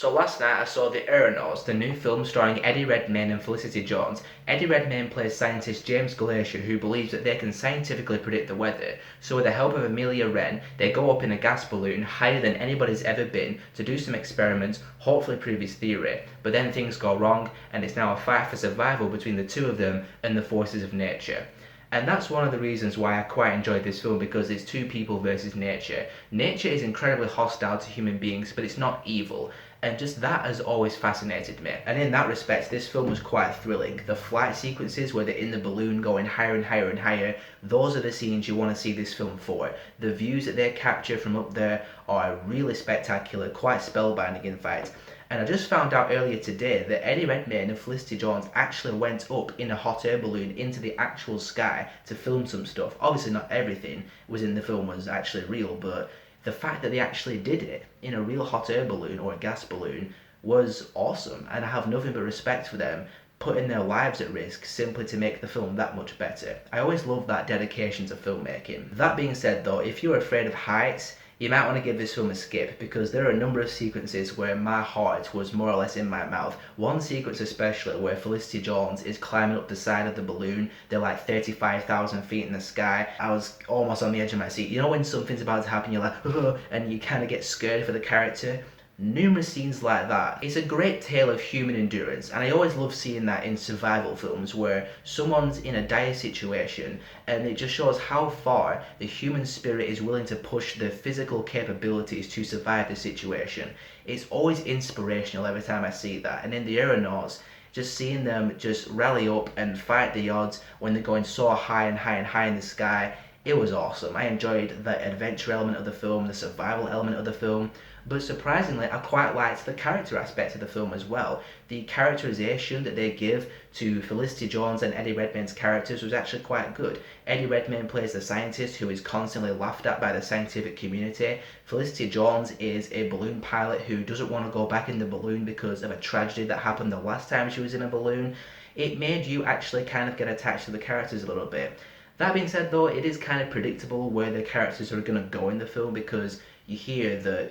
So last night I saw the Aeronauts, the new film starring Eddie Redmayne and Felicity Jones. Eddie Redmayne plays scientist James Glacier, who believes that they can scientifically predict the weather. So with the help of Amelia Wren, they go up in a gas balloon higher than anybody's ever been to do some experiments, hopefully prove his theory. But then things go wrong, and it's now a fight for survival between the two of them and the forces of nature. And that's one of the reasons why I quite enjoyed this film, because it's two people versus nature. Nature is incredibly hostile to human beings, but it's not evil. And just that has always fascinated me. And in that respect, this film was quite thrilling. The flight sequences where they're in the balloon going higher and higher and higher, those are the scenes you want to see this film for. The views that they capture from up there are really spectacular, quite spellbinding in fact. And I just found out earlier today that Eddie Redmayne and Felicity Jones actually went up in a hot air balloon into the actual sky to film some stuff. Obviously not everything was in the film was actually real, but the fact that they actually did it in a real hot air balloon or a gas balloon was awesome. And I have nothing but respect for them putting their lives at risk simply to make the film that much better. I always love that dedication to filmmaking. That being said though, if you're afraid of heights, you might want to give this film a skip, because there are a number of sequences where my heart was more or less in my mouth. One sequence especially where Felicity Jones is climbing up the side of the balloon. They're like 35,000 feet in the sky. I was almost on the edge of my seat. You know when something's about to happen, you're like, oh, and you kind of get scared for the character? Numerous scenes like that. It's a great tale of human endurance, and I always love seeing that in survival films where someone's in a dire situation and it just shows how far the human spirit is willing to push their physical capabilities to survive the situation. It's always inspirational every time I see that, and in the Aeronauts, just seeing them just rally up and fight the odds when they're going so high and high and high in the sky, it was awesome. I enjoyed the adventure element of the film, the survival element of the film, but surprisingly I quite liked the character aspect of the film as well. The characterization that they give to Felicity Jones and Eddie Redmayne's characters was actually quite good. Eddie Redmayne plays the scientist who is constantly laughed at by the scientific community. Felicity Jones is a balloon pilot who doesn't want to go back in the balloon because of a tragedy that happened the last time she was in a balloon. It made you actually kind of get attached to the characters a little bit. That being said though, it is kind of predictable where the characters are going to go in the film, because you hear that,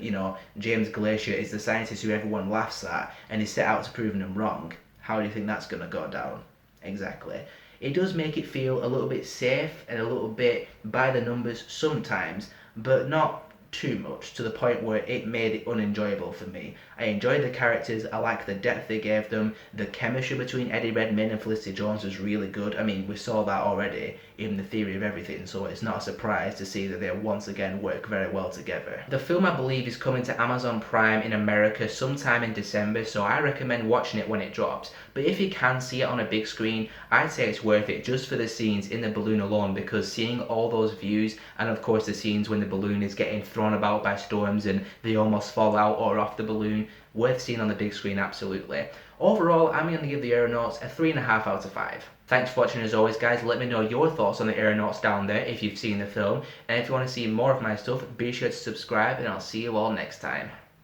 James Glacier is the scientist who everyone laughs at and is set out to prove them wrong. How do you think that's going to go down? Exactly. It does make it feel a little bit safe and a little bit by the numbers sometimes, but not too much to the point where it made it unenjoyable for me. I enjoyed the characters, I liked the depth they gave them, the chemistry between Eddie Redmayne and Felicity Jones was really good. I mean, we saw that already in The Theory of Everything, so it's not a surprise to see that they once again work very well together. The film, I believe, is coming to Amazon Prime in America sometime in December, so I recommend watching it when it drops. But if you can see it on a big screen, I'd say it's worth it just for the scenes in the balloon alone, because seeing all those views, and of course the scenes when the balloon is getting thrown about by storms and they almost fall out or off the balloon, worth seeing on the big screen, absolutely. Overall, I'm going to give the Aeronauts a 3.5 out of 5. Thanks for watching as always guys. Let me know your thoughts on the Aeronauts down there if you've seen the film, and if you want to see more of my stuff, be sure to subscribe, and I'll see you all next time.